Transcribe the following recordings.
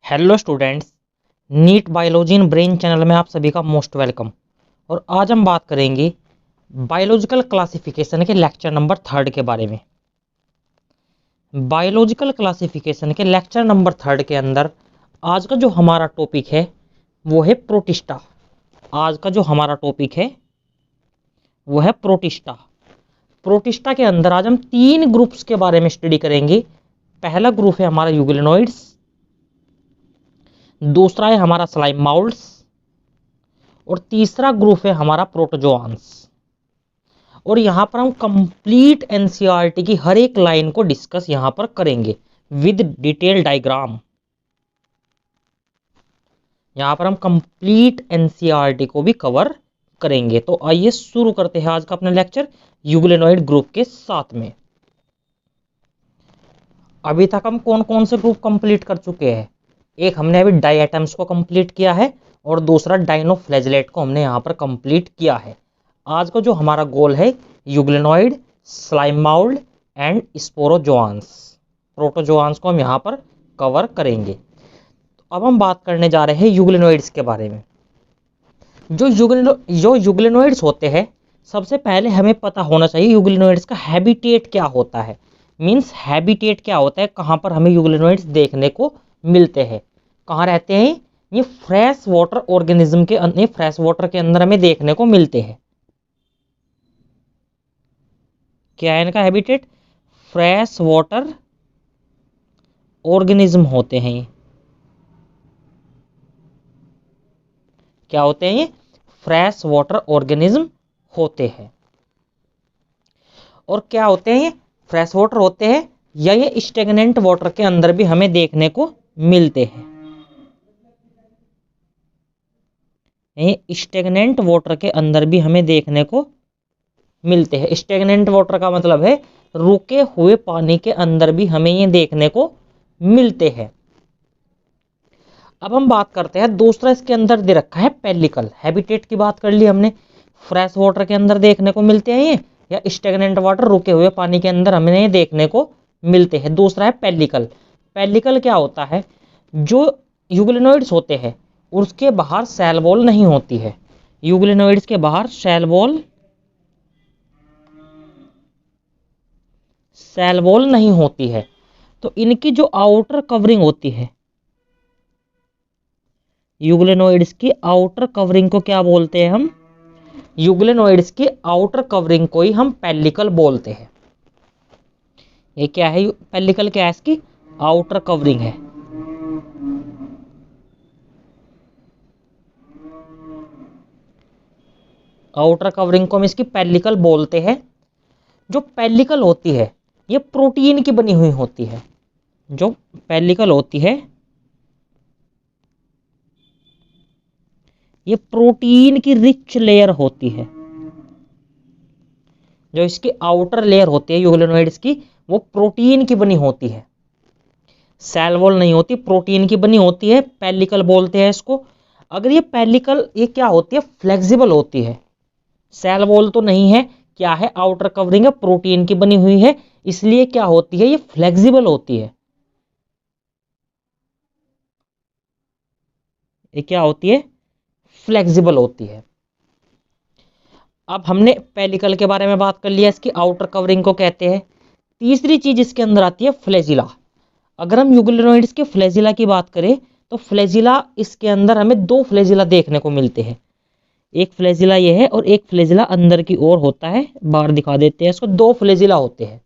Hello students, NEET biology in brain channel में आप सभी का मोस्ट वेलकम। और आज हम बात करेंगे बायोलॉजिकल क्लासिफिकेशन के लेक्चर नंबर 3 के बारे में। बायोलॉजिकल क्लासिफिकेशन के लेक्चर नंबर 3 के अंदर आज का जो हमारा टॉपिक है वो है प्रोटिस्टा। आज का जो हमारा टॉपिक है वो है प्रोटिस्टा। प्रोटिस्टा के अंदर आज हम 3 ग्रुप्स के बारे में स्टडी करेंगे। पहला ग्रुप है हमारा यूग्लिनोइड्स, दूसरा है हमारा स्लाइम माउल्ट्स और तीसरा ग्रुप है हमारा प्रोटोजोआंस। और यहां पर हम कंप्लीट एनसीईआरटी की हर एक लाइन को डिस्कस यहां पर करेंगे विद डिटेल डायग्राम। यहां पर हम कंप्लीट एनसीईआरटी को भी कवर करेंगे। तो आइए शुरू करते हैं आज का अपना लेक्चर यूग्लिनोइड ग्रुप के साथ में। अभी तक हम कौन कौन से ग्रुप कंप्लीट कर चुके हैं? एक हमने अभी डायटम्स को कंप्लीट किया है और दूसरा डाइनोफ्लैजेलेट को हमने यहाँ पर कंप्लीट किया है। आज का जो हमारा गोल है यूग्लिनोइड, स्लाइम माउल्ड एंड स्पोरोजोआंस, प्रोटोजोआंस को हम यहाँ पर कवर करेंगे। तो अब हम बात करने जा रहे हैं यूग्लिनोइड्स के बारे में। जो यूग्लिनोइड्स होते हैं, सबसे पहले हमें पता होना चाहिए यूग्लिनोइड्स का हैबिटेट क्या होता है। मीन्स हैबिटेट क्या होता है, कहाँ पर हमें यूग्लिनोइड्स देखने को मिलते हैं, कहाँ रहते हैं। ये फ्रेश वाटर ऑर्गेनिज्म के फ्रेश वाटर के अंदर हमें देखने को मिलते हैं। क्या है इनका हैबिटेट? फ्रेश वाटर ऑर्गेनिज्म होते हैं। क्या होते हैं ये? फ्रेश वाटर ऑर्गेनिज्म होते हैं। और क्या होते हैं ये? फ्रेश वाटर होते हैं या ये स्टेगनेंट वाटर के अंदर भी हमें देखने को मिलते हैं। ये स्टेगनेंट वाटर के अंदर भी हमें देखने को मिलते हैं। स्टेगनेंट वाटर का मतलब है रुके हुए पानी के अंदर भी हमें ये देखने को मिलते हैं। अब हम बात करते हैं दूसरा, इसके अंदर दे रखा है पेलिकल। हैबिटेट की बात कर ली हमने, फ्रेश वाटर के अंदर देखने को मिलते हैं ये, या स्टेगनेंट वाटर रुके हुए पानी के अंदर हमें ये देखने को मिलते हैं। दूसरा है पेलिकल। पेलिकल क्या होता है? जो यूग्लिनोइड्स होते हैं उसके बाहर सेल वॉल नहीं होती है। यूग्लिनोइड्स के बाहर सेल वॉल नहीं होती है। तो इनकी जो आउटर कवरिंग होती है, यूग्लिनोइड्स की आउटर कवरिंग को क्या बोलते हैं हम? यूग्लिनोइड्स की आउटर कवरिंग को ही हम पेलिकल बोलते हैं। ये क्या है? पेलिकल क्या है? इसकी आउटर कवरिंग है। आउटर कवरिंग को हम इसकी पेलिकल बोलते हैं। जो पेलिकल होती है ये प्रोटीन की बनी हुई होती है। जो पेलिकल होती है ये प्रोटीन की रिच लेयर होती है। जो इसकी आउटर लेयर होती है यूग्लिनोइड्स की, वो प्रोटीन की बनी होती है। सेल वॉल नहीं होती, प्रोटीन की बनी होती है, पेलिकल बोलते हैं इसको। अगर ये पेलिकल ये क्या होती है? फ्लेक्सिबल होती है। सेल वॉल तो नहीं है, क्या है? आउटर कवरिंग है, प्रोटीन की बनी हुई है, इसलिए क्या होती है? ये फ्लेक्सिबल होती है। ये क्या होती है? फ्लेक्सिबल होती है। अब हमने पेलिकल के बारे में बात कर लिया, इसकी आउटर कवरिंग को कहते हैं। तीसरी चीज इसके अंदर आती है फ्लैजिला। अगर हम यूग्लिनोइड्स के फ्लैजिला की बात करें तो फ्लैजिला, इसके अंदर हमें 2 फ्लैजिला देखने को मिलते हैं। एक फ्लैजिला ये है और एक फ्लैजिला अंदर की ओर होता है। बाहर दिखा देते हैं इसको। 2 फ्लैजिला होते हैं।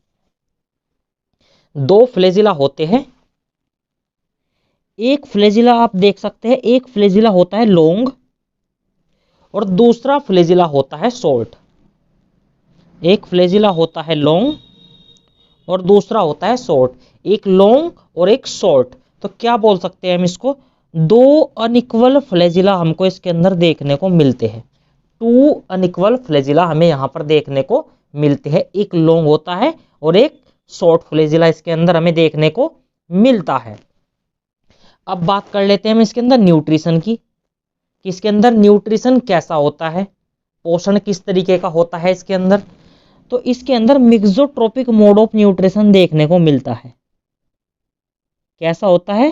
2 फ्लैजिला होते हैं। एक फ्लैजिला आप देख सकते हैं, एक फ्लैजिला होता है लॉन्ग और दूसरा फ्लैजिला होता है शॉर्ट। एक फ्लैजिला होता है लॉन्ग और दूसरा होता है शॉर्ट। एक लॉन्ग और एक शॉर्ट। तो क्या बोल सकते हैं हम इसको? 2 अनइक्वल फ्लैजिला हमको इसके अंदर देखने को मिलते हैं। 2 अनइक्वल फ्लैजिला हमें यहां पर देखने को मिलते हैं। एक लॉन्ग होता है और एक शॉर्ट फ्लैजिला इसके अंदर हमें देखने को मिलता है। अब बात कर लेते हैं हम इसके अंदर न्यूट्रिशन की, कि इसके अंदर न्यूट्रिशन कैसा होता है, पोषण किस तरीके का होता है इसके अंदर। तो इसके अंदर मिक्सोट्रोपिक मोड ऑफ न्यूट्रिशन देखने को मिलता है। कैसा होता है?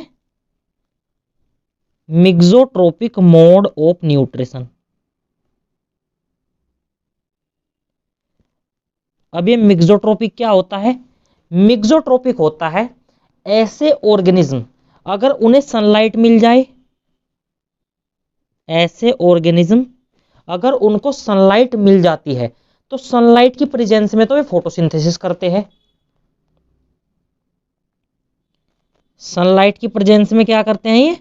मिक्सोट्रोपिक मोड ऑफ न्यूट्रिशन। अब ये मिक्सोट्रोपिक क्या होता है? मिक्सोट्रोपिक होता है ऐसे ऑर्गेनिज्म अगर उन्हें सनलाइट मिल जाए, ऐसे ऑर्गेनिज्म अगर उनको सनलाइट मिल जाती है तो सनलाइट की प्रेजेंस में तो ये फोटोसिंथेसिस करते हैं। सनलाइट की प्रेजेंस में क्या करते हैं? ये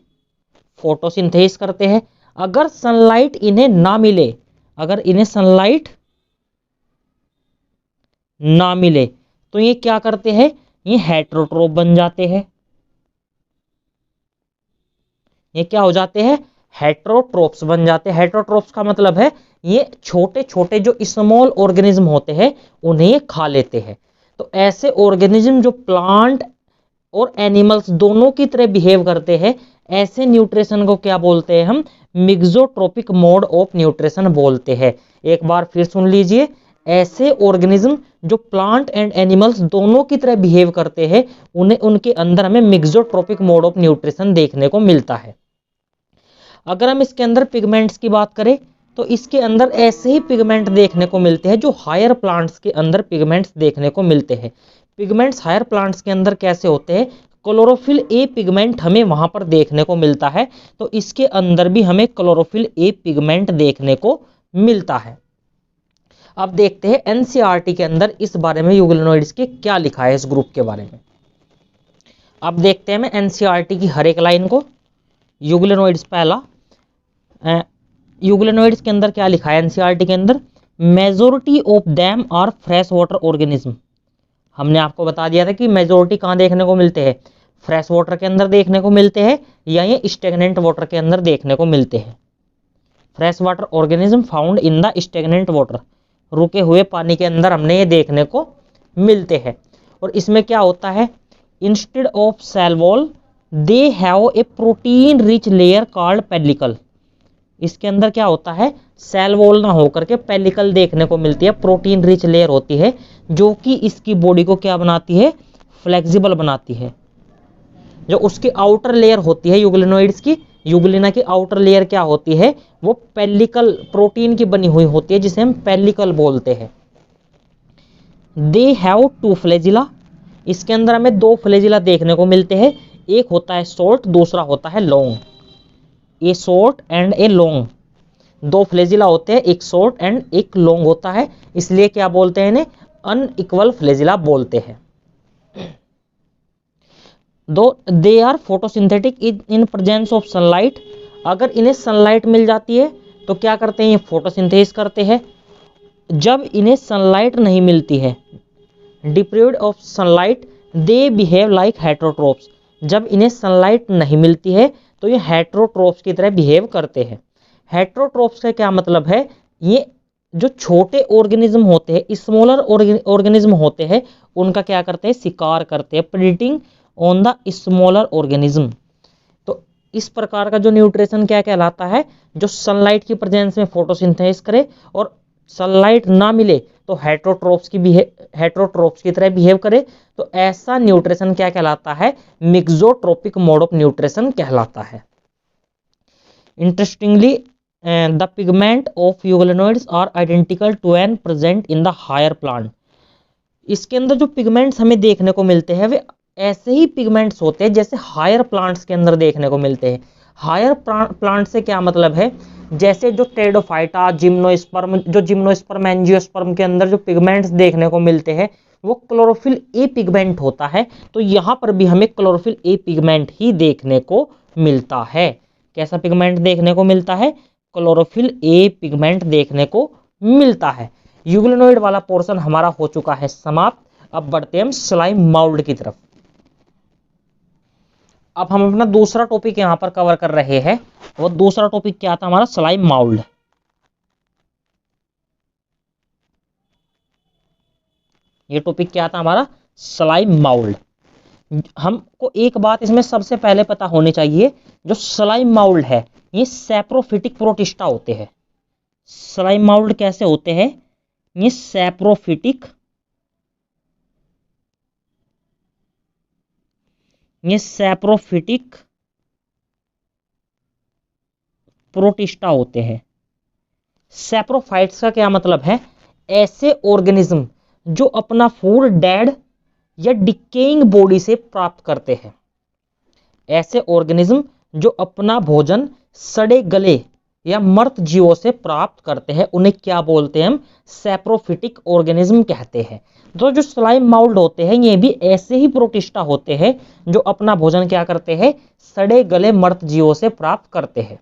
फोटोसिंथेसिस करते हैं। अगर सनलाइट इन्हें ना मिले, अगर इन्हें सनलाइट ना मिले तो ये क्या करते हैं? ये हेटेरोट्रोफ बन जाते हैं। ये क्या हो जाते हैं? हेटेरोट्रोफ्स बन जाते हैं। हेटेरोट्रोफ्स का मतलब है ये छोटे छोटे जो स्मॉल ऑर्गेनिज्म होते हैं उन्हें ये खा लेते हैं। तो ऐसे ऑर्गेनिज्म जो प्लांट और एनिमल्स दोनों की तरह बिहेव करते हैं, ऐसे न्यूट्रिशन को क्या बोलते हैं हम? मिक्सोट्रोपिक मोड ऑफ न्यूट्रिशन बोलते हैं। एक बार फिर सुन लीजिए, ऐसे ऑर्गेनिज्म जो प्लांट एंड एनिमल्स दोनों की तरह बिहेव करते हैं उन्हें, उनके अंदर हमें मिक्सोट्रोपिक मोड ऑफ न्यूट्रिशन देखने को मिलता है। अगर हम इसके अंदर पिगमेंट्स की बात करें तो इसके अंदर ऐसे ही पिगमेंट देखने को मिलते हैं जो हायर प्लांट्स के अंदर पिगमेंट्स देखने को मिलते हैं। पिगमेंट्स हायर प्लांट्स के अंदर कैसे होते हैं? क्लोरोफिल ए पिगमेंट हमें वहां पर देखने को मिलता है, तो इसके अंदर भी हमें क्लोरोफिल ए पिगमेंट देखने को मिलता है। अब देखते हैं एनसीईआरटी के अंदर इस बारे में यूग्लिनोइड्स के क्या लिखा है, इस ग्रुप के बारे में। अब देखते हैं मैं एनसीईआरटी की हर एक लाइन को। यूग्लिनोइड्स पहला, यूग्लिनोइड्स के अंदर क्या लिखा है एनसीईआरटी के अंदर? Majority of them are fresh water organism. हमने आपको बता दिया था कि मेजोरिटी कहाँ देखने को मिलते हैं? फ्रेश वाटर के अंदर देखने को मिलते हैं या ये स्टेगनेंट वाटर के अंदर देखने को मिलते हैं। Fresh water organism found in the stagnant water, रुके हुए पानी के अंदर हमने ये देखने को मिलते हैं। और इसमें क्या होता है? Instead of cell wall they have a protein rich layer called pellicle. इसके अंदर क्या होता है? सेल वॉल ना होकर के पेलिकल देखने को मिलती है, प्रोटीन रिच लेयर होती है जो कि इसकी बॉडी को क्या बनाती है? फ्लेक्सिबल बनाती है। जो उसकी आउटर लेयर होती है यूग्लिनोइड्स की, यूग्लिना की आउटर लेयर क्या होती है? वो पेलिकल प्रोटीन की बनी हुई होती है जिसे हम पेलिकल बोलते हैं। They have two flagella. इसके अंदर हमें दो फ्लैजिला देखने को मिलते हैं, एक होता है शॉर्ट, दूसरा होता है long. A short and a long, दो फ्लैजिला होते हैं, एक शॉर्ट एंड एक लॉन्ग होता है, इसलिए क्या बोलते हैं इन्हें? अनइक्वल फ्लैजिला बोलते हैं। Though they are photosynthetic in presence of sunlight. अगर इन्हें सनलाइट मिल जाती है तो क्या करते हैं? ये फोटोसिंथेसिस करते हैं। जब इन्हें सनलाइट नहीं मिलती है, deprived of sunlight, they behave like heterotrophs. जब इन्हें सनलाइट नहीं मिलती है तो ये हेटेरोट्रोप्स की तरह बिहेव करते हैं। हेटेरोट्रोप्स का क्या मतलब है? ये जो छोटे ऑर्गेनिज्म होते हैं, स्मॉलर ऑर्गेनिज्म होते हैं, उनका क्या करते हैं? शिकार करते हैं, प्रीडिंग ऑन द स्मॉलर ऑर्गेनिज्म। तो इस प्रकार का जो न्यूट्रिशन क्या कहलाता है? जो सनलाइट की प्रेजेंस में फोटोसिंथेसिस करे और सनलाइट ना मिले तो हेटेरोट्रोप्स की तरह बिहेव करे, तो ऐसा न्यूट्रिशन क्या कहलाता है? मिक्सोट्रोपिक मोड ऑफ न्यूट्रिशन कहलाता है। Interestingly the pigment of euglenoids are identical to an present in the higher plant. इसके अंदर जो पिगमेंट्स हमें देखने को मिलते हैं वे ऐसे ही पिगमेंट्स होते हैं जैसे हायर प्लांट्स के अंदर देखने को मिलते हैं। हायर प्लांट से क्या मतलब है? जैसे जो टेरिडोफाइटा, जिम्नोस्पर्म, जो जिम्नोस्पर्म एंजियोस्पर्म के अंदर जो पिगमेंट्स देखने को मिलते हैं वो क्लोरोफिल ए पिगमेंट होता है, तो यहाँ पर भी हमें क्लोरोफिल ए पिगमेंट ही देखने को मिलता है। कैसा पिगमेंट देखने को मिलता है? क्लोरोफिल ए पिगमेंट देखने को मिलता है। यूग्लिनोइड वाला पोर्शन हमारा हो चुका है समाप्त। अब बढ़ते हैं हम स्लाइम माउल्ड की तरफ। अब हम अपना दूसरा टॉपिक यहां पर कवर कर रहे हैं, वो दूसरा टॉपिक क्या था हमारा? Slime mould. ये टॉपिक क्या था हमारा? Slime mould. हमको एक बात इसमें सबसे पहले पता होनी चाहिए, जो स्लाइम माउल्ड है ये सैप्रोफिटिक प्रोटिस्टा होते हैं। स्लाइम माउल्ड कैसे होते हैं? ये सैप्रोफिटिक, ये सैप्रोफिटिक प्रोटिस्टा होते हैं। सैप्रोफाइट्स का क्या मतलब है? ऐसे ऑर्गेनिज्म जो अपना फूड डेड या डिकेइंग बॉडी से प्राप्त करते हैं। ऐसे ऑर्गेनिज्म जो अपना भोजन सड़े गले या मृत जीवों से प्राप्त करते हैं, उन्हें क्या बोलते हैं? हम सैप्रोफिटिक ऑर्गेनिज्म कहते हैं। तो जो स्लाइम माउल्ड होते हैं ये भी ऐसे ही प्रोटिस्टा होते हैं जो अपना भोजन क्या करते हैं? सड़े गले मृत जीवों से प्राप्त करते हैं।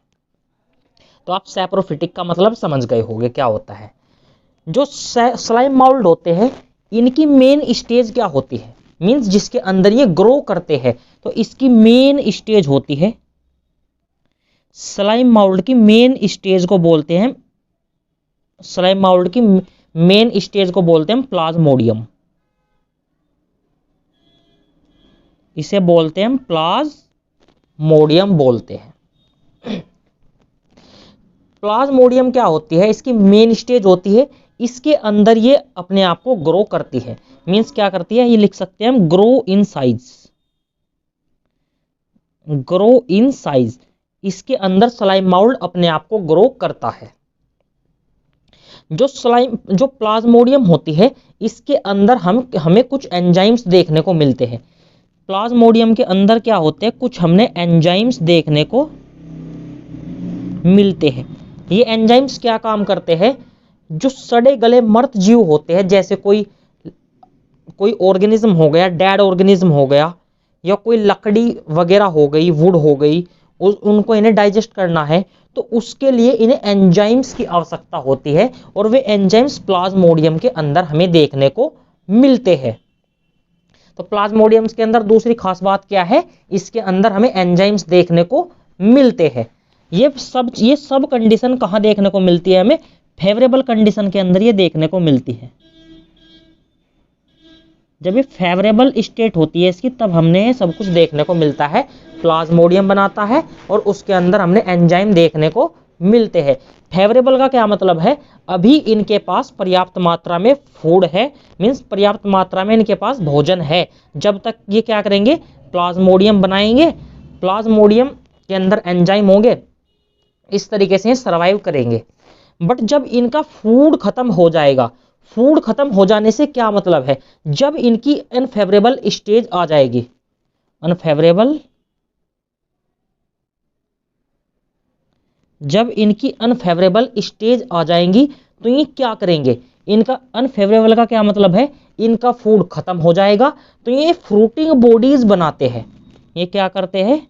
तो आप सैप्रोफिटिक का मतलब समझ गए होंगे क्या होता है। जो स्लाइम माउल्ड होते हैं इनकी मेन स्टेज क्या होती है? मींस जिसके अंदर ये ग्रो करते हैं, तो इसकी मेन स्टेज होती है, स्लाइम माउल्ड की मेन स्टेज को बोलते हैं, स्लाइम माउल्ड की मेन स्टेज को बोलते हैं प्लाज्मोडियम। इसे बोलते हैं प्लाज्मोडियम बोलते हैं। प्लाज्मोडियम क्या होती है? इसकी मेन स्टेज होती है, इसके अंदर ये अपने आप को ग्रो करती है। मींस क्या करती है? ये लिख सकते हैं हम grow in size, grow in size. इसके अंदर स्लाइम माउल्ड अपने आप को ग्रो करता है। जो प्लाज्मोडियम होती है इसके अंदर हमें कुछ एंजाइम्स देखने को मिलते हैं। प्लाज्मोडियम के अंदर क्या होते हैं? कुछ हमने एंजाइम्स देखने को मिलते हैं। ये एंजाइम्स क्या काम करते हैं? जो सड़े गले मृत जीव होते हैं, जैसे कोई ऑर्गेनिज्म हो गया, डेड ऑर्गेनिज्म हो गया, या कोई लकड़ी वगैरह हो गई, वुड हो गई, उनको इन्हें डाइजेस्ट करना है, तो उसके लिए इन्हें एंजाइम्स की आवश्यकता होती है, और वे एंजाइम्स प्लाज्मोडियम के अंदर हमें देखने को मिलते हैं। तो प्लाज्मोडियम्स के अंदर दूसरी खास बात क्या है? इसके अंदर हमें एंजाइम्स देखने को मिलते हैं। ये सब कंडीशन कहाँ देखने को मिलती है? हमें फेवरेबल कंडीशन के अंदर ये देखने को मिलती है। जब ये फेवरेबल स्टेट होती है इसकी, तब हमने सब कुछ देखने को मिलता है, प्लाज्मोडियम बनाता है और उसके अंदर हमने एंजाइम देखने को मिलते हैं। फेवरेबल का क्या मतलब है? अभी इनके पास पर्याप्त मात्रा में फूड है, मींस पर्याप्त मात्रा में इनके पास भोजन है। जब तक ये क्या करेंगे? प्लाज्मोडियम बनाएंगे, प्लाज्मोडियम के अंदर एंजाइम होंगे, इस तरीके से सर्वाइव करेंगे। बट जब इनका फूड खत्म हो जाएगा, फूड खत्म हो जाने से क्या मतलब है? जब इनकी अनफेवरेबल स्टेज आ जाएगी, जब इनकी अनफेवरेबल स्टेज आ जाएंगी तो ये क्या करेंगे? इनका अनफेवरेबल का क्या मतलब है? इनका फूड खत्म हो जाएगा तो ये फ्रूटिंग बॉडीज बनाते हैं। ये क्या करते हैं?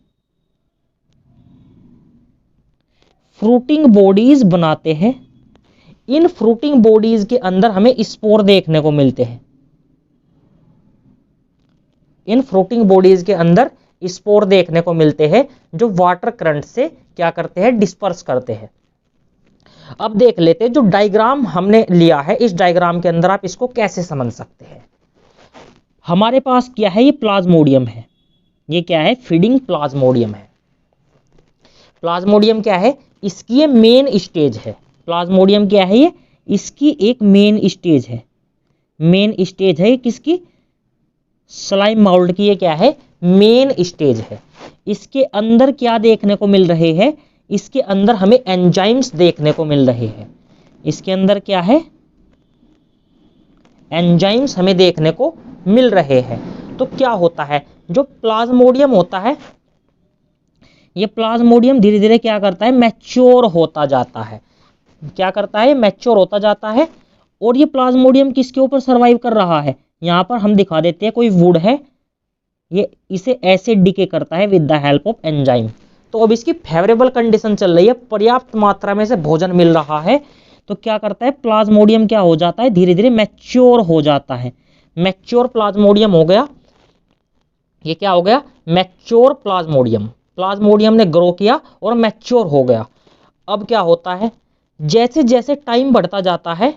फ्रूटिंग बॉडीज बनाते हैं। इन फ्रूटिंग बॉडीज के अंदर हमें स्पोर देखने को मिलते हैं। इन फ्रूटिंग बॉडीज के अंदर स्पोर देखने को मिलते हैं, जो वाटर करंट से क्या करते हैं? डिस्पर्स करते हैं। अब देख लेते हैं, जो डायग्राम हमने लिया है, इस डायग्राम के अंदर आप इसको कैसे समझ सकते हैं। हमारे पास क्या है? ये प्लाज्मोडियम है। ये क्या है? फीडिंग प्लाज्मोडियम है। प्लाज्मोडियम क्या है? इसकी ये मेन स्टेज है। प्लाज्मोडियम क्या है? ये इसकी एक मेन स्टेज है। मेन स्टेज है किसकी? स्लाइम माउल्ड की। ये क्या है? मेन स्टेज है। इसके अंदर क्या देखने को मिल रहे हैं? इसके अंदर हमें एंजाइम्स देखने को मिल रहे हैं। इसके अंदर क्या है? एंजाइम्स हमें देखने को मिल रहे हैं। तो क्या होता है? जो प्लाज्मोडियम होता है, ये प्लाज्मोडियम धीरे धीरे क्या करता है? मैच्योर होता जाता है। क्या करता है? मैच्योर होता जाता है। और ये प्लाज्मोडियम किसके ऊपर सर्वाइव कर रहा है? यहां पर हम दिखा देते हैं, कोई वुड है, ये इसे ऐसे डिके करता है with the help of enzyme. तो अब इसकी फेवरेबल कंडीशन चल रही है, पर्याप्त मात्रा में से भोजन मिल रहा है, तो क्या करता है? प्लाज्मोडियम क्या हो जाता है? धीरे धीरे मैच्योर हो जाता है। मैच्योर प्लाज्मोडियम हो गया। ये क्या हो गया? Mature Plasmodium. प्लाज्मोडियम ने ग्रो किया और मैच्योर हो गया। अब क्या होता है? जैसे जैसे टाइम बढ़ता जाता है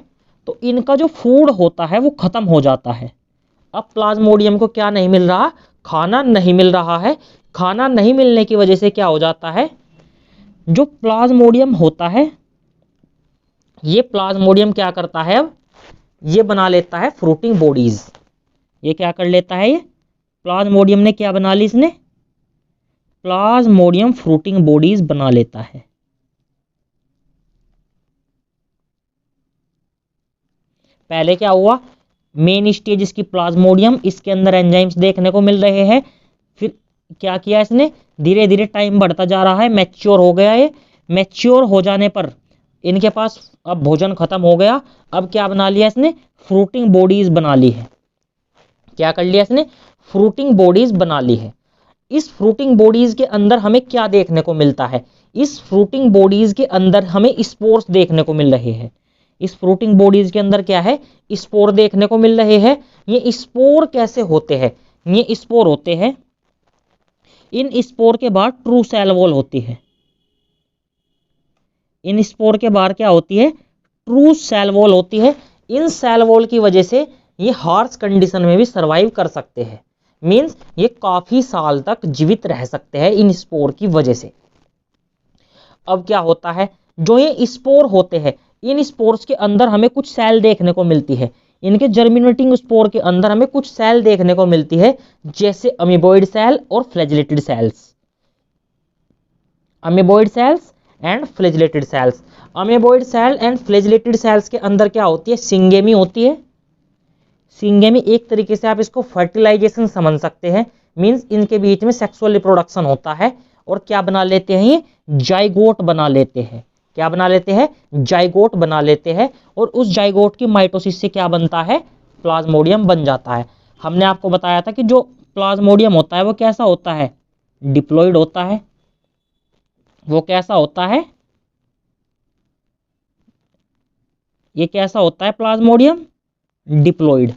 तो इनका जो फूड होता है वो खत्म हो जाता है। अब प्लाज्मोडियम को क्या नहीं मिल रहा? खाना नहीं मिल रहा है। खाना नहीं मिलने की वजह से क्या हो जाता है? जो प्लाज्मोडियम होता है, ये प्लाज्मोडियम क्या करता है? अब ये बना लेता है फ्रूटिंग बॉडीज। ये क्या कर लेता है? ये प्लाज्मोडियम ने क्या बना ली? इसने प्लाज्मोडियम फ्रूटिंग बॉडीज बना लेता है। पहले क्या हुआ, मेन स्टेज इसकी प्लाज्मोडियम, इसके अंदर एंजाइम्स देखने को मिल रहे हैं। फिर क्या किया इसने, धीरे धीरे टाइम बढ़ता जा रहा है, मैच्योर हो गया ये। मैच्योर हो जाने पर इनके पास अब भोजन खत्म हो गया। अब क्या बना लिया इसने, फ्रूटिंग बॉडीज बना ली है। क्या कर लिया इसने, फ्रूटिंग बॉडीज बना ली है। इस फ्रूटिंग बॉडीज के अंदर हमें क्या देखने को मिलता है, इस फ्रूटिंग बॉडीज के अंदर हमें स्पोर्स देखने को मिल रहे हैं। इस फ्रूटिंग बॉडीज के अंदर क्या है, स्पोर देखने को मिल रहे हैं। ये स्पोर कैसे होते हैं, ये स्पोर होते हैं, इन स्पोर के बाद ट्रू सेल वॉल होती है। इन स्पोर के बाहर क्या होती है, ट्रू सेल वॉल होती है। इन सेल वॉल की वजह से ये हार्श कंडीशन में भी सरवाइव कर सकते हैं। मींस ये काफी साल तक जीवित रह सकते हैं इन स्पोर की वजह से। अब क्या होता है, जो ये स्पोर होते हैं, इन स्पोर्स के अंदर हमें कुछ सेल देखने को मिलती है। इनके जर्मिनेटिंग स्पोर के अंदर हमें कुछ सेल देखने को मिलती है, जैसे अमीबॉइड सेल और flagellated cells. Amoeboid cells and flagellated cells. Amoeboid cell and flagellated cells के अंदर क्या होती है, सिंगेमी होती है। सिंगेमी एक तरीके से आप इसको फर्टिलाइजेशन समझ सकते हैं। मींस इनके बीच में सेक्सुअल रिप्रोडक्शन होता है और क्या बना लेते हैं, ये जाइगोट बना लेते हैं। क्या बना लेते हैं, जाइगोट बना लेते हैं। और उस जाइगोट की माइटोसिस से क्या बनता है, प्लाज्मोडियम बन जाता है। हमने आपको बताया था कि जो प्लाज्मोडियम होता है वो कैसा होता है, डिप्लॉइड होता है। वो कैसा होता है, ये कैसा होता है प्लाज्मोडियम, डिप्लॉइड।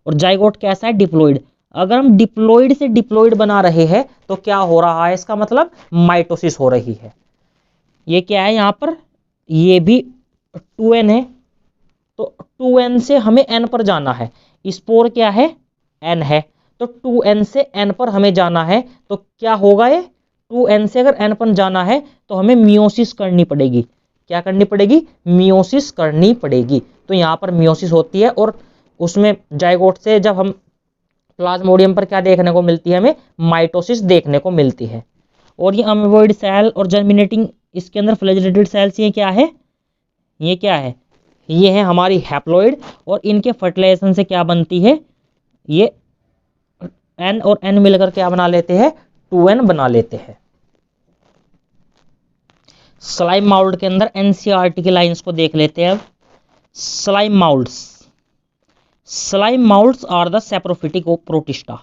और जाइगोट कैसा है, डिप्लॉइड। अगर हम डिप्लॉइड से डिप्लॉइड बना रहे हैं तो क्या हो रहा है, इसका मतलब माइटोसिस हो रही है। ये क्या है यहां पर, ये भी 2n है, तो 2n से हमें n पर जाना है। स्पोर क्या है, n है, तो 2n से n पर हमें जाना है। तो क्या होगा, ये 2n से अगर n पर जाना है तो हमें मियोसिस करनी पड़ेगी। क्या करनी पड़ेगी, मियोसिस करनी पड़ेगी। तो यहां पर मियोसिस होती है और उसमें जाइगोट से जब हम प्लाज्मोडियम पर क्या देखने को मिलती है, हमें माइटोसिस देखने को मिलती है। और ये अमीबॉइड सेल और जर्मिनेटिंग, इसके अंदर फ्लैजिलेटेड सेल्स, ये क्या है, ये क्या है, ये है हमारी हैप्लॉइड। और इनके फर्टिलाइजेशन से क्या बनती है, ये n और n मिलकर क्या बना लेते हैं, 2n बना लेते हैं। स्लाइम माउल्ड के अंदर एनसीईआरटी की लाइंस को देख लेते हैं अब। Slime moulds, slime moulds are the saprophytic protista.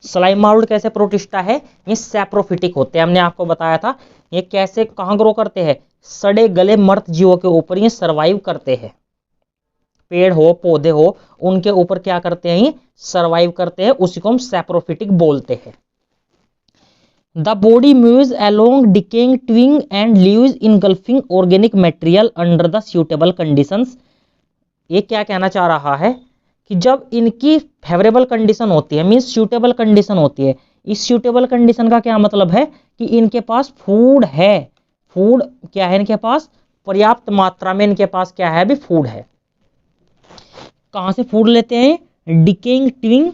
Slime mould कैसे प्रोटिस्टा है, ये सैप्रोफिटिक होते हैं। हमने आपको बताया था ये कैसे, कहां ग्रो करते हैं, सड़े गले मर्त जीवों के ऊपर ये सरवाइव करते हैं। पेड़ हो, पौधे हो, उनके ऊपर क्या करते हैं, ये सरवाइव करते हैं। उसी को हम सैप्रोफिटिक बोलते हैं। The body moves along decaying twig and leaves engulfing organic material under the suitable conditions. ये क्या कहना चाह रहा है कि जब इनकी फेवरेबल कंडीशन होती है, मींस सूटेबल कंडीशन होती है। इस सूटेबल कंडीशन का क्या मतलब है कि इनके पास फूड है। फूड क्या है इनके पास, पर्याप्त मात्रा में इनके पास क्या है, अभी फूड है। कहां से फूड लेते हैं, डिकेइंग ट्विंग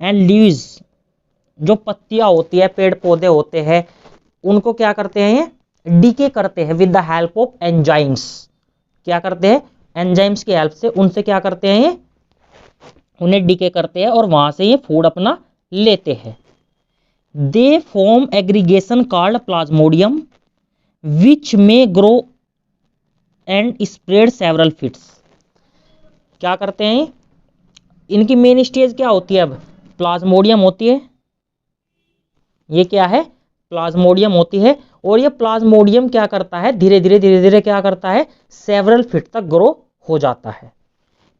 एंड लीव्स, जो पत्तियां होती है, पेड़ पौधे होते हैं, उनको क्या करते हैं, डीके करते हैं with the help of enzymes. क्या करते हैं, एंजाइम्स की हेल्प से उनसे क्या करते हैं, ये उन्हें डीके करते हैं और वहां से ये फूड अपना लेते हैं। They form aggregation called plasmodium which may grow and spread several feets. क्या करते हैं, इनकी मेन स्टेज क्या होती है, अब प्लाज्मोडियम होती है। ये क्या है, प्लाज्मोडियम होती है। और ये प्लाज्मोडियम क्या करता है, धीरे धीरे क्या करता है, सेवरल फीट तक ग्रो हो जाता है।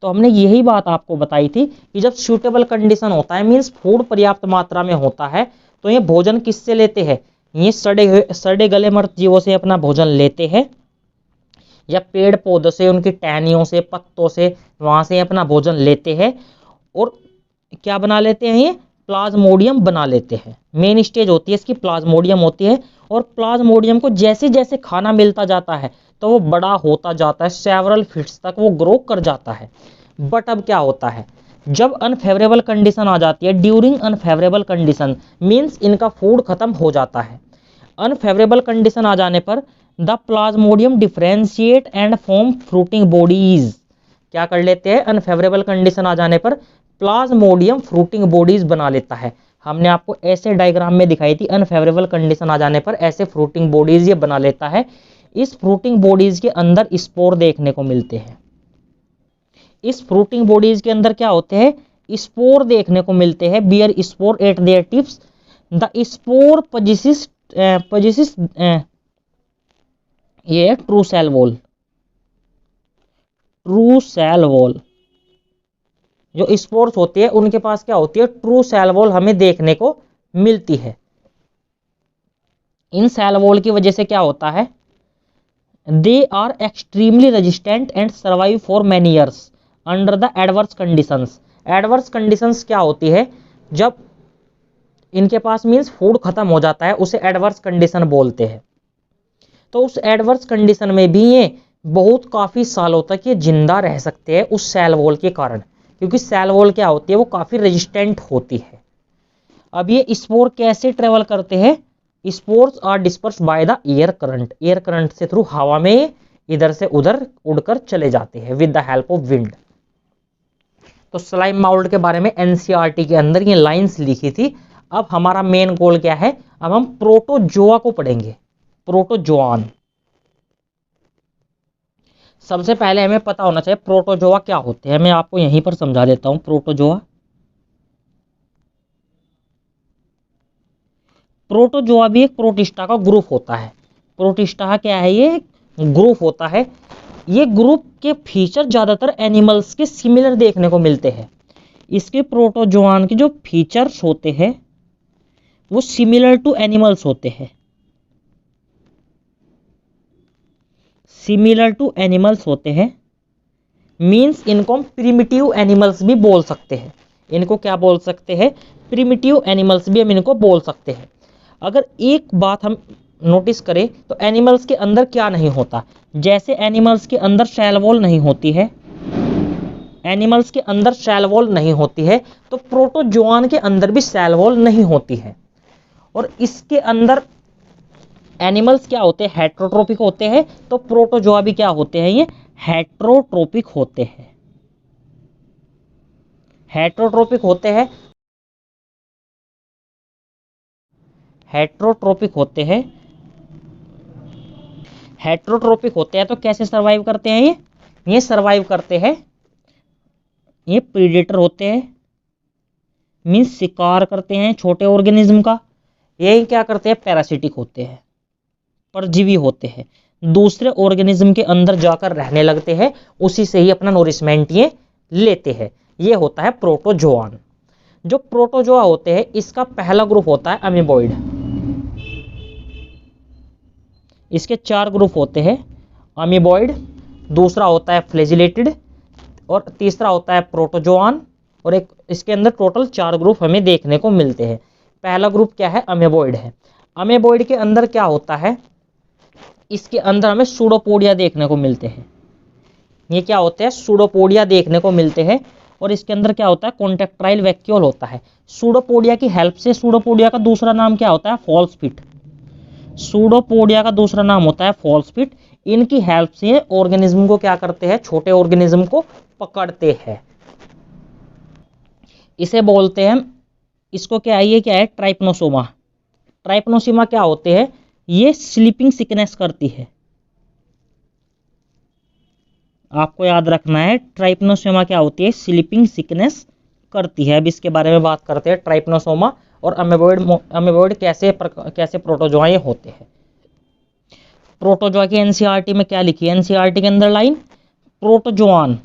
तो हमने यही बात आपको बताई थी कि जब सूटेबल कंडीशन होता है, मींस फूड पर्याप्त मात्रा में होता है, तो ये भोजन किससे लेते हैं, ये सड़े गले मर्त जीवों से अपना भोजन लेते हैं, या पेड़ पौधों से, उनकी टहनियों से, पत्तों से, वहां से अपना भोजन लेते हैं। और क्या बना लेते हैं, ये प्लाज्मोडियम बना लेते हैं। मेन स्टेज होती है इसकी प्लाज्मोडियम होती है। और प्लाज्मोडियम को जैसे जैसे खाना मिलता जाता है तो वो बड़ा होता जाता है, सेवरल फीट्स तक वो ग्रो कर जाता है। बट अब क्या होता है, जब अनफेवरेबल कंडीशन आ जाती है, ड्यूरिंग अनफेवरेबल कंडीशन, मींस इनका फूड खत्म हो जाता है। अनफेवरेबल कंडीशन आ जाने पर the Plasmodium differentiate and form fruiting bodies. क्या कर लेते हैं, अनफेवरेबल कंडीशन आ जाने पर प्लाज्मोडियम फ्रूटिंग बॉडीज बना लेता है। हमने आपको ऐसे डायग्राम में दिखाई थी, अनफेवरेबल कंडीशन आ जाने पर ऐसे फ्रूटिंग बॉडीज ये बना लेता है। इस फ्रूटिंग बॉडीज के अंदर स्पोर देखने को मिलते हैं। इस फ्रूटिंग बॉडीज के अंदर क्या होते हैं, स्पोर देखने को मिलते हैं। Bear spore at their tips, the spore possesses ये true cell wall. True cell wall जो स्पोर्स होती है उनके पास क्या होती है, ट्रू सेल वॉल हमें देखने को मिलती है। इन सेल वॉल की वजह से क्या होता है, they are extremely resistant and survive for many years under the adverse conditions. Adverse conditions क्या होती है, जब इनके पास मींस फूड खत्म हो जाता है उसे एडवर्स कंडीशन बोलते हैं। तो उस एडवर्स कंडीशन में भी ये बहुत काफी सालों तक ये जिंदा रह सकते हैं उस सेल वॉल के कारण, क्योंकि सेल वॉल क्या होती है, वो काफी रेजिस्टेंट होती है। अब ये स्पोर कैसे ट्रेवल करते हैं, spores are disperse by the air current. Air current से थ्रू हवा में इधर से उधर उड़कर चले जाते हैं with the help of wind. तो स्लाइम माउल्ड के बारे में एनसीईआरटी के अंदर ये लाइंस लिखी थी। अब हमारा मेन गोल क्या है, अब हम प्रोटोजोआ को पढ़ेंगे। प्रोटोजोआन, सबसे पहले हमें पता होना चाहिए प्रोटोजोआ क्या होते हैं। मैं आपको यहीं पर समझा देता हूं। प्रोटोजोआ भी एक प्रोटिस्टा का ग्रुप होता है। प्रोटिस्टा क्या है, ये ग्रुप होता है। ये ग्रुप के फीचर ज्यादातर एनिमल्स के सिमिलर देखने को मिलते हैं। इसके प्रोटोजोआन के जो फीचर्स होते हैं वो सिमिलर टू एनिमल्स होते हैं। सिमिलर टू एनिमल्स होते हैं मींस इनको हम प्रिमिटिव एनिमल्स भी बोल सकते हैं। इनको क्या बोल सकते हैं, प्रिमिटिव एनिमल्स भी हम इनको बोल सकते हैं। अगर एक बात हम नोटिस करें तो एनिमल्स के अंदर क्या नहीं होता, जैसे एनिमल्स के अंदर सेल वॉल नहीं होती है, एनिमल्स के अंदर सेल वॉल नहीं होती है, तो प्रोटोजोआन के अंदर भी सेल वॉल नहीं होती है। और इसके अंदर एनिमल्स क्या होते हैं, हेट्रोट्रोपिक होते हैं, तो प्रोटोजोआ भी क्या होते हैं, ये हेट्रोट्रोपिक होते हैं। हेट्रोट्रोपिक होते हैं, हेट्रोट्रोपिक होते हैं। हेट्रोट्रोपिक होते हैं तो कैसे सरवाइव करते हैं, ये सरवाइव करते हैं, ये प्रीडेटर होते हैं, मीन्स शिकार करते हैं छोटे ऑर्गेनिज्म का। ये क्या करते हैं, पैरासिटिक होते हैं, परजीवी होते हैं, दूसरे ऑर्गेनिज्म के अंदर जाकर रहने लगते हैं, उसी से ही अपना नोरिशमेंट ये लेते हैं। ये होता है प्रोटोजोआन। जो प्रोटोजोआ होते हैं इसका पहला ग्रुप होता है अमीबॉइड। इसके 4 ग्रुप होते हैं, अमीबॉइड, दूसरा होता है फ्लैजिलेटेड, और तीसरा होता है प्रोटोजोआन, और एक इसके अंदर टोटल 4 ग्रुप हमें देखने को मिलते हैं। पहला ग्रुप क्या है, अमीबॉइड है। अमीबॉइड के अंदर क्या होता है, इसके अंदर हमें सूडोपोडिया देखने को मिलते हैं। ये क्या होते हैं, सूडोपोडिया देखने को मिलते हैं। और इसके अंदर क्या होता है, कॉन्ट्रैक्टाइल वैक्यूल होता है। सूडोपोडिया की हेल्प से, सूडोपोडिया का दूसरा नाम क्या होता है, फॉल्स फिट। सूडोपोडिया का दूसरा नाम होता है फॉल्स फिट। इनकी हेल्प से ऑर्गेनिज्म को क्या करते हैं, छोटे ऑर्गेनिज्म को पकड़ते हैं। इसे बोलते हैं, इसको क्या है, ये क्या है, ट्राइपनोसोमा। ट्राइपनोसोमा क्या होते हैं, ये स्लीपिंग सिकनेस करती है। आपको याद रखना है ट्राइपनोसोमा क्या होती है, स्लीपिंग सिकनेस करती है। अब इसके बारे में बात करते हैं, ट्राइपनोसोमा और अमीबॉइड कैसे प्रोटोजोआ होते हैं। प्रोटोजोआ की एनसीईआरटी में क्या लिखी है, एनसीईआरटी के अंदर line, protozoan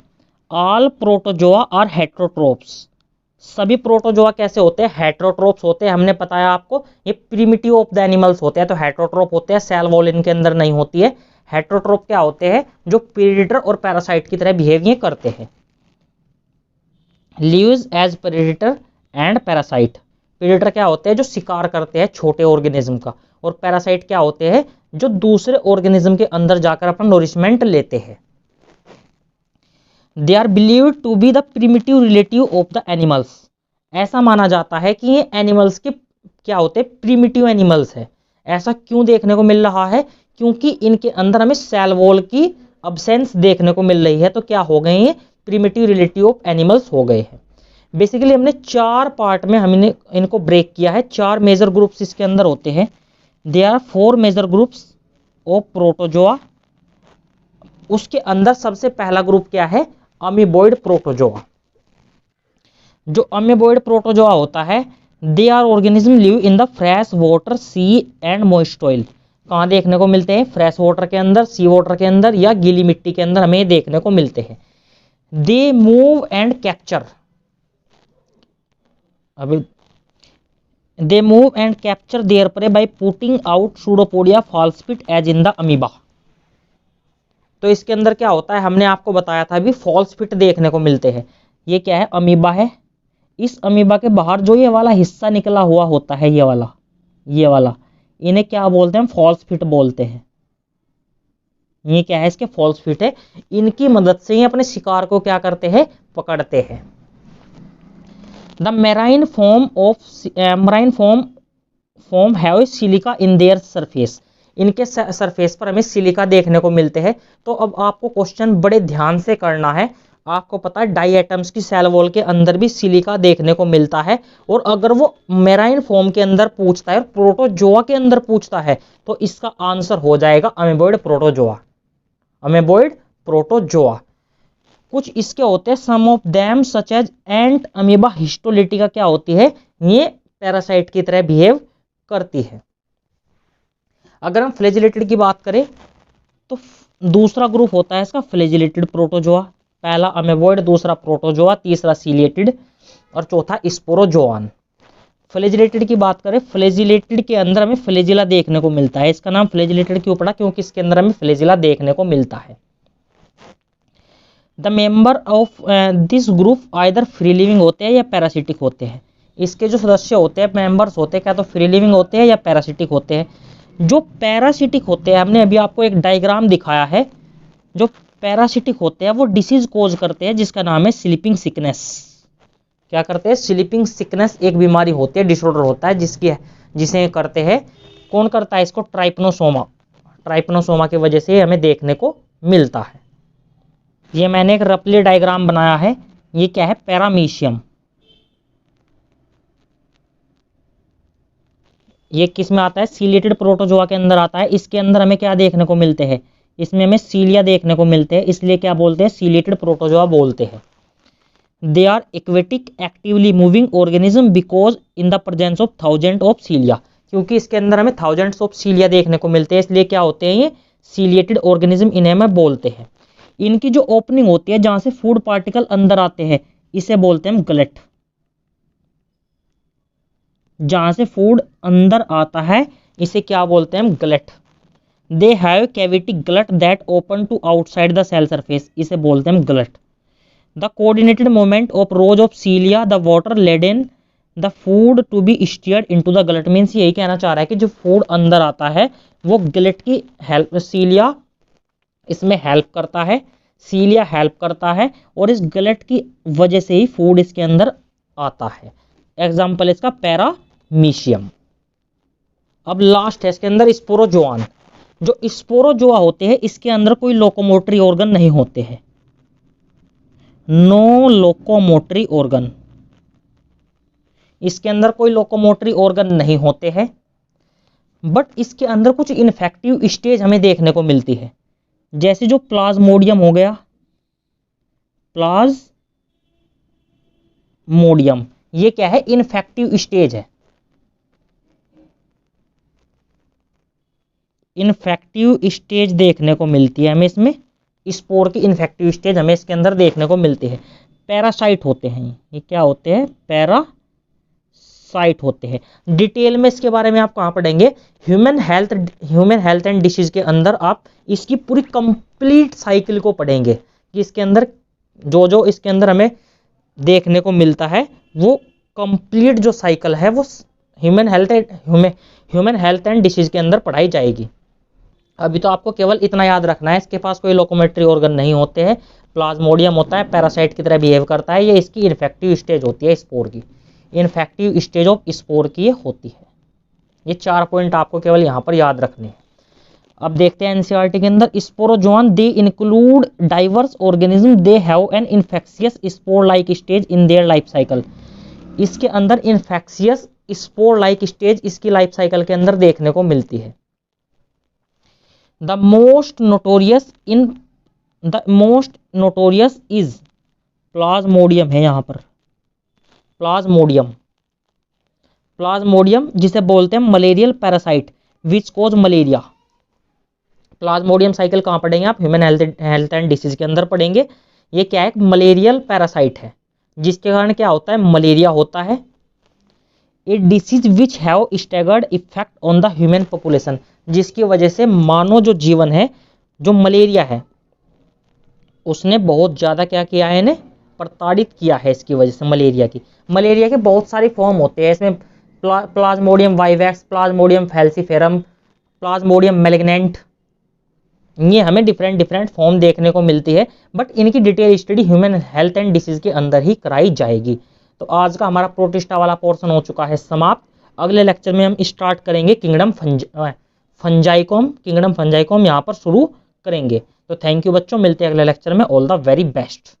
all protozoa are heterotrophs. सभी प्रोटोजोआ कैसे होते हैं, हेट्रोट्रोप्स होते हैं। हमने बताया आपको ये प्रिमिटिव ऑफ द एनिमल्स होते हैं, तो हेट्रोट्रोप होते हैं, सेल वॉल इनके अंदर नहीं होती है। हेट्रोट्रोप क्या होते हैं, जो प्रेडेटर और पैरासाइट की तरह बिहेव करते हैं। Lives as predator and parasite. Predator क्या होते हैं, जो शिकार करते हैं छोटे ऑर्गेनिज्म का, और पैरासाइट क्या होते हैं, जो दूसरे ऑर्गेनिज्म के अंदर जाकर अपना नोरिशमेंट लेते हैं। They are believed to be the primitive relative of the animals. ऐसा माना जाता है कि ये एनिमल्स के क्या होते हैं, प्रिमिटिव एनिमल्स है। ऐसा क्यों देखने को मिल रहा है, क्योंकि इनके अंदर हमें सेल वॉल की अब्सेंस देखने को मिल रही है। तो क्या हो गए, ये प्रिमिटिव रिलेटिव ऑफ एनिमल्स हो गए हैं। बेसिकली हमने 4 पार्ट में हमने इनको ब्रेक किया है। 4 मेजर ग्रुप्स इसके अंदर होते हैं। They are 4 major groups of protozoa. उसके अंदर सबसे पहला ग्रुप क्या है? Amoeboid protozoa. जो अमीबॉइड प्रोटोजोआ होता है, they are organism live in the fresh water, sea and moist oil. कहाँ देखने को मिलते हैं? फ्रेश वाटर के अंदर, सी वाटर के अंदर या गीली मिट्टी के अंदर हमें देखने को मिलते हैं। दे मूव एंड कैप्चर, अभी they move and capture their prey by putting out pseudopodia false feet as in the amoeba. तो इसके अंदर क्या होता है? हमने आपको बताया था अभी, फॉल्सपिट देखने को मिलते हैं। ये क्या है? अमीबा है। इस अमीबा के बाहर जो ये वाला हिस्सा निकला हुआ होता है, ये वाला, इन्हें क्या बोलते हैं? फॉल्सपिट बोलते हैं। ये क्या है? इसके फॉल्सपिट है। इनकी मदद से ही अपने शिकार को क्या करते हैं? पकड़ते हैं। The marine form have silica in their surface. इनके सरफेस पर हमें सिलिका देखने को मिलते हैं। तो अब आपको क्वेश्चन बड़े ध्यान से करना है। आपको पता है डाई एटम्स की सेल वॉल के अंदर भी सिलिका देखने को मिलता है, और अगर वो मैराइन फॉर्म के अंदर पूछता है और प्रोटोजोआ के अंदर पूछता है तो इसका आंसर हो जाएगा अमीबॉइड प्रोटोजोआ। Amoeboid protozoa. कुछ इसके होते हैं, some of them such as entamoeba histolytica क्या होती है? ये पैरासाइट की तरह बिहेव करती है। अगर हम फ्लैजिलेटेड की बात करें तो दूसरा ग्रुप होता है इसका फ्लैजिलेटेड प्रोटोजोआ। पहला अमीबॉइड, दूसरा प्रोटोजोआ, तीसरा सीलिएटेड और चौथा स्पोरोजोआन। फ्लैजिलेटेड की बात करें, फ्लैजिलेटेड के अंदर हमें फ्लैजिला देखने को मिलता है। इसका नाम फ्लैजिलेटेड क्यों पड़ा? क्योंकि इसके अंदर हमें फ्लैजिला देखने को मिलता है। The member of this group either free living होते हैं या पैरासिटिक होते हैं। इसके जो सदस्य होते हैं, मेंबर्स होते हैं, क्या तो फ्री लिविंग होते हैं या पैरासिटिक होते हैं। जो पैरासिटिक होते हैं, हमने अभी आपको एक डायग्राम दिखाया है, जो पैरासिटिक होते हैं वो डिसीज कोज करते हैं जिसका नाम है स्लीपिंग सिकनेस। क्या करते हैं? स्लीपिंग सिकनेस एक बीमारी होती है, डिसऑर्डर होता है जिसे करते हैं। कौन करता है इसको? ट्राइपनोसोमा। ट्राइपनोसोमा की वजह से हमें देखने को मिलता है। ये मैंने एक रफली डायग्राम बनाया है। ये क्या है? पैरामीशियम। ये किस में आता है? सीलिएटेड प्रोटोजोआ के अंदर आता है। इसके अंदर हमें क्या देखने को मिलते हैं? इसमें हमें सीलिया देखने को मिलते हैं, इसलिए क्या बोलते हैं? सीलिएटेड प्रोटोजोआ बोलते हैं। They are aquatic actively moving organism because in the presence of thousand of cilia. क्योंकि इसके अंदर हमें थाउजेंड्स ऑफ सीलिया देखने को मिलते हैं, इसलिए क्या होते हैं? ये सीलिएटेड ऑर्गेनिज्म इन्हें हमें बोलते हैं। इनकी जो ओपनिंग होती है जहां से फूड पार्टिकल अंदर आते हैं, इसे बोलते हैं गलट। जहां से फूड अंदर आता है इसे क्या बोलते हैं? Gullet. They have cavity gullet that open to outside the cell surface, इसे बोलते हैं gullet. The coordinated movement of rows of cilia the water laden the food to be steered into the gullet. Means यही कहना चाह रहा है कि जो फूड अंदर आता है वो गलट की हेल्प, सीलिया इसमें हेल्प करता है, सीलिया हेल्प करता है, और इस गलट की वजह से ही फूड इसके अंदर आता है। एग्जाम्पल इसका पैरामीशियम। अब लास्ट है इसके अंदर स्पोरोजोआन। जो स्पोरोजोआ होते हैं इसके अंदर कोई लोकोमोटरी ऑर्गन नहीं होते हैं। नो लोकोमोटरी ऑर्गन, इसके अंदर कोई लोकोमोटरी ऑर्गन नहीं होते हैं। बट इसके अंदर कुछ इन्फेक्टिव स्टेज हमें देखने को मिलती है, जैसे जो प्लाज्मोडियम हो गया, प्लाज्मोडियम, ये क्या है? इन्फेक्टिव स्टेज है। इन्फेक्टिव स्टेज देखने को मिलती है हमें इसमें, स्पोर की इन्फेक्टिव स्टेज हमें इसके अंदर देखने को मिलती है। पैरासाइट होते हैं ये, क्या होते हैं? पैरासाइट होते हैं। डिटेल में इसके बारे में आप कहाँ पढ़ेंगे? ह्यूमन हेल्थ एंड डिसीज के अंदर आप इसकी पूरी कंप्लीट साइकिल को पढ़ेंगे कि इसके अंदर जो इसके अंदर हमें देखने को मिलता है वो कंप्लीट जो साइकिल है वो ह्यूमन हेल्थ एंड डिसीज के अंदर पढ़ाई जाएगी। अभी तो आपको केवल इतना याद रखना है, इसके पास कोई लोकोमेट्री ऑर्गन नहीं होते हैं, प्लाज्मोडियम होता है, पैरासाइट की तरह बिहेव करता है। ये इसकी इन्फेक्टिव स्टेज होती है स्पोर की, इन्फेक्टिव स्टेज ऑफ स्पोर की ये होती है। ये 4 पॉइंट आपको केवल यहाँ पर याद रखने हैं। अब देखते हैं एनसीईआरटी के अंदर, sporozoans they include diverse organism, they have an infectious spore like stage in their life cycle. इसके अंदर इन्फेक्शियस स्पोर लाइक स्टेज इसकी लाइफ साइकिल के अंदर देखने को मिलती है। The most notorious is plasmodium है यहाँ पर, प्लाज्मोडियम जिसे बोलते हैं malarial parasite which cause malaria. Plasmodium cycle कहाँ पढ़ेंगे आप? ह्यूमन हेल्थ एंड डिसीज के अंदर पढ़ेंगे। ये क्या है? मलेरियल पैरासाइट है जिसके कारण क्या होता है? मलेरिया होता है। ए disease which have staggered effect on the human population, जिसकी वजह से मानव जो जीवन है, जो मलेरिया है, उसने बहुत ज्यादा क्या किया है? इन्हें प्रताड़ित किया है इसकी वजह से। मलेरिया के बहुत सारे फॉर्म होते हैं इसमें, Plasmodium vivax, Plasmodium falciparum, Plasmodium malignant, ये हमें डिफरेंट फॉर्म देखने को मिलती है, बट इनकी detail study human health and disease के अंदर ही कराई जाएगी। तो आज का हमारा प्रोटिस्टा वाला पोर्शन हो चुका है समाप्त। अगले लेक्चर में हम स्टार्ट करेंगे किंगडम फंजाइकोम यहाँ पर शुरू करेंगे। तो थैंक यू बच्चों, मिलते हैं अगले लेक्चर में। All the very best.